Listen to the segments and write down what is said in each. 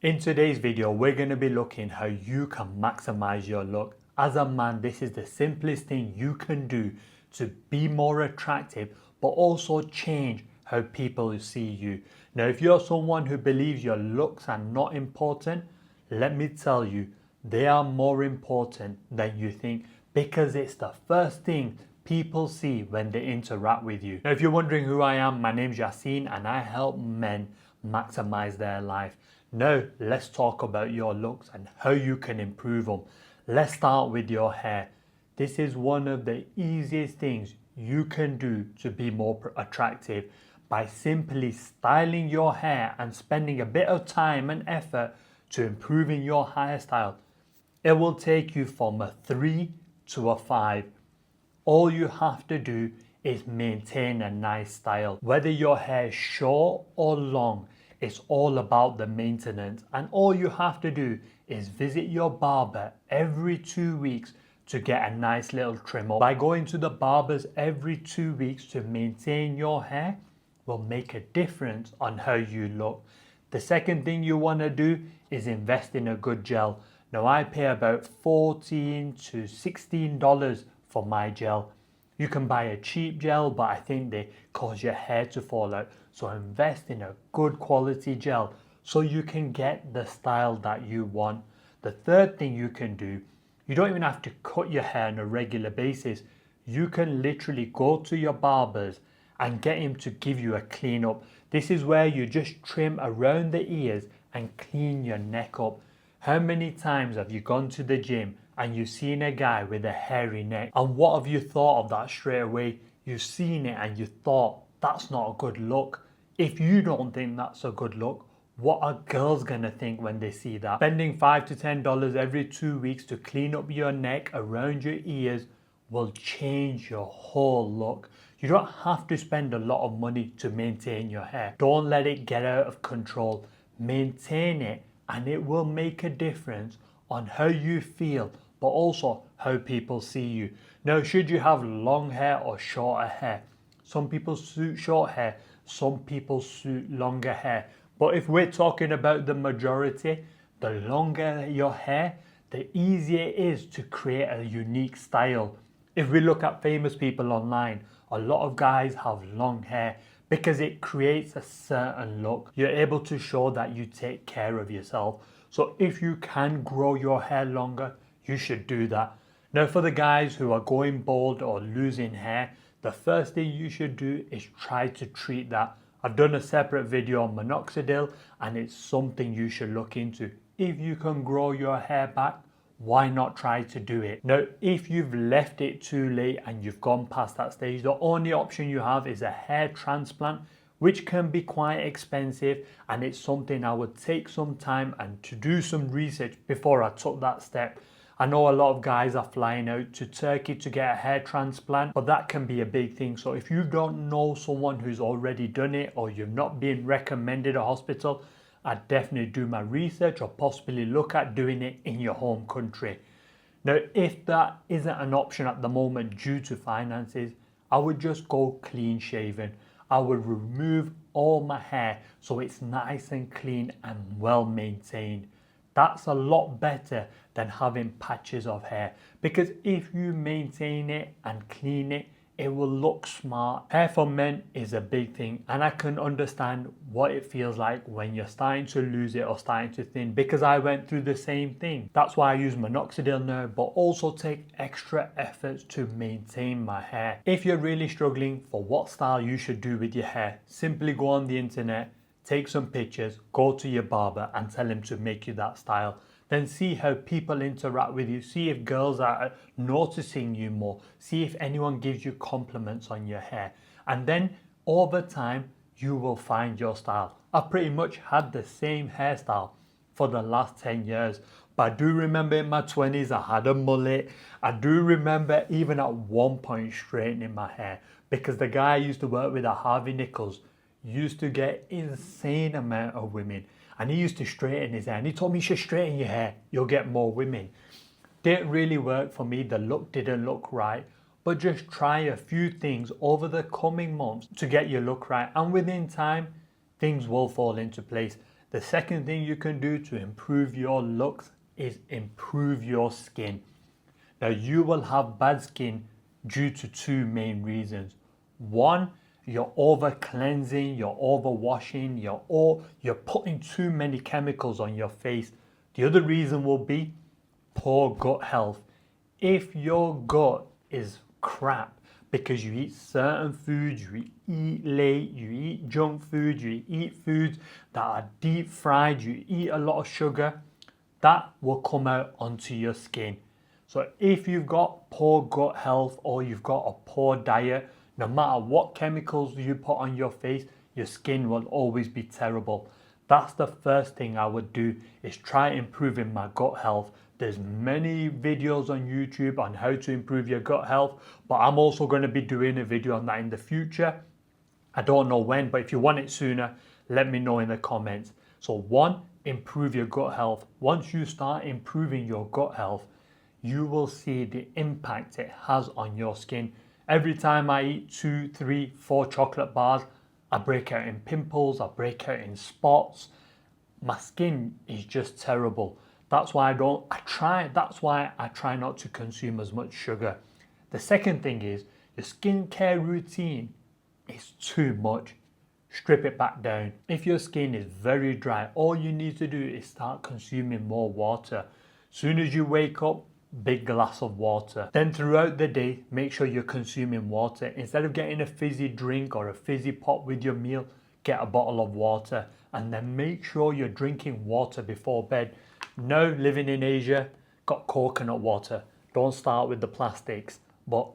In today's video, we're going to be looking how you can maximize your look. As a man, this is the simplest thing you can do to be more attractive, but also change how people see you. Now, if you're someone who believes your looks are not important, let me tell you, they are more important than you think because it's the first thing people see when they interact with you. Now, if you're wondering who I am, my name's Yassine and I help men maximize their life. Now, let's talk about your looks and how you can improve them. Let's start with your hair. This is one of the easiest things you can do to be more attractive by simply styling your hair and spending a bit of time and effort to improving your hairstyle. It will take you from a 3 to a 5. All you have to do is maintain a nice style. Whether your hair is short or long, it's all about the maintenance, and all you have to do is visit your barber every 2 weeks to get a nice little trim up. By going to the barbers every 2 weeks to maintain your hair will make a difference on how you look. The second thing you want to do is invest in a good gel. Now, I pay about $14 to $16 for my gel. You can buy a cheap gel, but I think they cause your hair to fall out. So invest in a good quality gel so you can get the style that you want. The third thing you can do, you don't even have to cut your hair on a regular basis. You can literally go to your barbers and get him to give you a clean up. This is where you just trim around the ears and clean your neck up. How many times have you gone to the gym and you've seen a guy with a hairy neck, and what have you thought of that straight away? You've seen it and you thought, that's not a good look. If you don't think that's a good look, what are girls gonna think when they see that? Spending $5 to $10 every 2 weeks to clean up your neck around your ears will change your whole look. You don't have to spend a lot of money to maintain your hair. Don't let it get out of control. Maintain it and it will make a difference on how you feel, but also how people see you. Now, should you have long hair or shorter hair? Some people suit short hair, some people suit longer hair. But if we're talking about the majority, the longer your hair, the easier it is to create a unique style. If we look at famous people online, a lot of guys have long hair because it creates a certain look. You're able to show that you take care of yourself. So if you can grow your hair longer, you should do that. Now, for the guys who are going bald or losing hair, the first thing you should do is try to treat that. I've done a separate video on minoxidil and it's something you should look into. If you can grow your hair back, why not try to do it? Now, if you've left it too late and you've gone past that stage, the only option you have is a hair transplant, which can be quite expensive, and it's something I would take some time and to do some research before I took that step. I know a lot of guys are flying out to Turkey to get a hair transplant, but that can be a big thing. So if you don't know someone who's already done it or you've not been recommended a hospital, I'd definitely do my research or possibly look at doing it in your home country. Now, if that isn't an option at the moment due to finances, I would just go clean shaven. I would remove all my hair so it's nice and clean and well maintained. That's a lot better than having patches of hair, because if you maintain it and clean it, it will look smart. Hair for men is a big thing, and I can understand what it feels like when you're starting to lose it or starting to thin, because I went through the same thing. That's why I use minoxidil now, but also take extra efforts to maintain my hair. If you're really struggling for what style you should do with your hair, simply go on the internet, take some pictures, go to your barber and tell him to make you that style. Then see how people interact with you. See if girls are noticing you more. See if anyone gives you compliments on your hair. And then over time, you will find your style. I pretty much had the same hairstyle for the last 10 years. But I do remember in my 20s, I had a mullet. I do remember even at one point straightening my hair, because the guy I used to work with at Harvey Nichols used to get insane amount of women. And he used to straighten his hair, and he told me, you should straighten your hair, you'll get more women. Didn't really work for me, the look didn't look right, but just try a few things over the coming months to get your look right, and within time, things will fall into place. The second thing you can do to improve your looks is improve your skin. Now, you will have bad skin due to two main reasons. One, you're over cleansing, you're over washing, you're putting too many chemicals on your face. The other reason will be poor gut health. If your gut is crap because you eat certain foods, you eat late, you eat junk food, you eat foods that are deep fried, you eat a lot of sugar, that will come out onto your skin. So if you've got poor gut health or you've got a poor diet, no matter what chemicals you put on your face, your skin will always be terrible. That's the first thing I would do, is try improving my gut health. There's many videos on YouTube on how to improve your gut health, but I'm also going to be doing a video on that in the future. I don't know when, but if you want it sooner, let me know in the comments. So one, improve your gut health. Once you start improving your gut health, you will see the impact it has on your skin. Every time I eat 2, 3, 4 chocolate bars, I break out in pimples, I break out in spots. My skin is just terrible. That's why I try not to consume as much sugar. The second thing is, your skincare routine is too much. Strip it back down. If your skin is very dry, all you need to do is start consuming more water. Soon as you wake up, big glass of water. Then throughout the day, make sure you're consuming water. Instead of getting a fizzy drink or a fizzy pop with your meal, get a bottle of water. And then make sure you're drinking water before bed. Now, living in Asia, got coconut water. Don't start with the plastics, but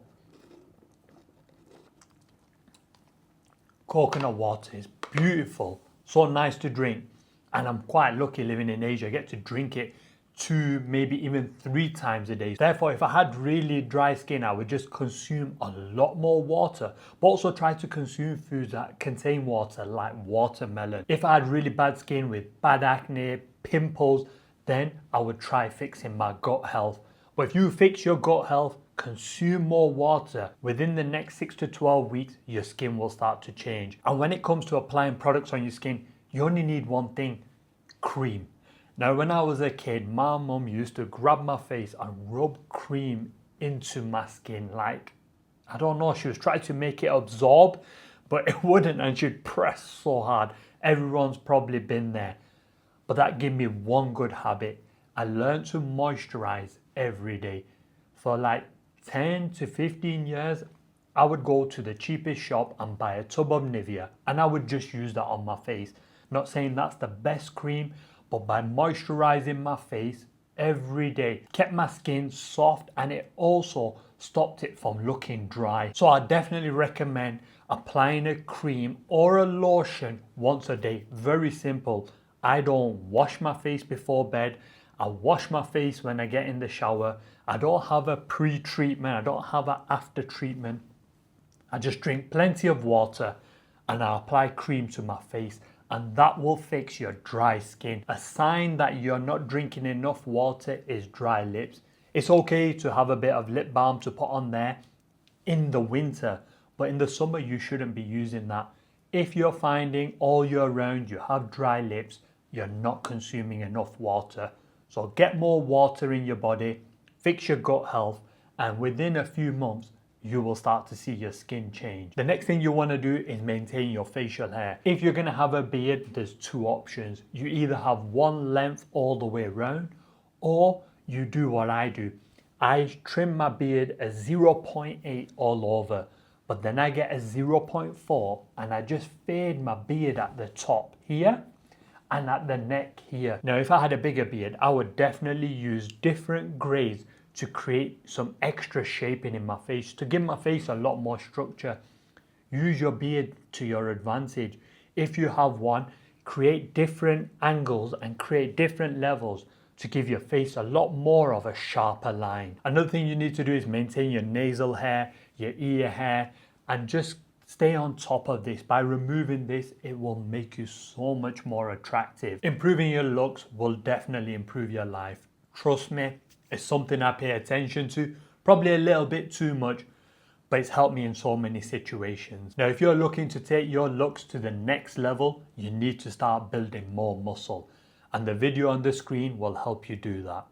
coconut water is beautiful, so nice to drink. And I'm quite lucky living in Asia. I get to drink it 2, maybe even 3 times a day. Therefore, if I had really dry skin, I would just consume a lot more water, but also try to consume foods that contain water, like watermelon. If I had really bad skin with bad acne, pimples, then I would try fixing my gut health. But if you fix your gut health, consume more water, within the next 6 to 12 weeks, your skin will start to change. And when it comes to applying products on your skin, you only need one thing: cream. Now, when I was a kid, my mum used to grab my face and rub cream into my skin. Like, I don't know, she was trying to make it absorb, but it wouldn't, and she'd press so hard. Everyone's probably been there. But that gave me one good habit. I learned to moisturize every day. For like 10 to 15 years, I would go to the cheapest shop and buy a tub of Nivea, and I would just use that on my face. Not saying that's the best cream, but by moisturizing my face every day, kept my skin soft, and it also stopped it from looking dry. So I definitely recommend applying a cream or a lotion once a day. Very simple. I don't wash my face before bed. I wash my face when I get in the shower. I don't have a pre-treatment. I don't have an after treatment. I just drink plenty of water and I apply cream to my face, and that will fix your dry skin. A sign that you're not drinking enough water is dry lips. It's okay to have a bit of lip balm to put on there in the winter, but in the summer you shouldn't be using that. If you're finding all year round you have dry lips, you're not consuming enough water. So get more water in your body, fix your gut health, and within a few months, you will start to see your skin change. The next thing you want to do is maintain your facial hair. If you're going to have a beard, there's 2 options. You either have one length all the way around, or you do what I do. I trim my beard a 0.8 all over, but then I get a 0.4 and I just fade my beard at the top here and at the neck here. Now, if I had a bigger beard, I would definitely use different grades to create some extra shaping in my face, to give my face a lot more structure. Use your beard to your advantage. If you have one, create different angles and create different levels to give your face a lot more of a sharper line. Another thing you need to do is maintain your nasal hair, your ear hair, and just stay on top of this. By removing this, it will make you so much more attractive. Improving your looks will definitely improve your life. Trust me, it's something I pay attention to, probably a little bit too much, but it's helped me in so many situations. Now, if you're looking to take your looks to the next level, you need to start building more muscle. And the video on the screen will help you do that.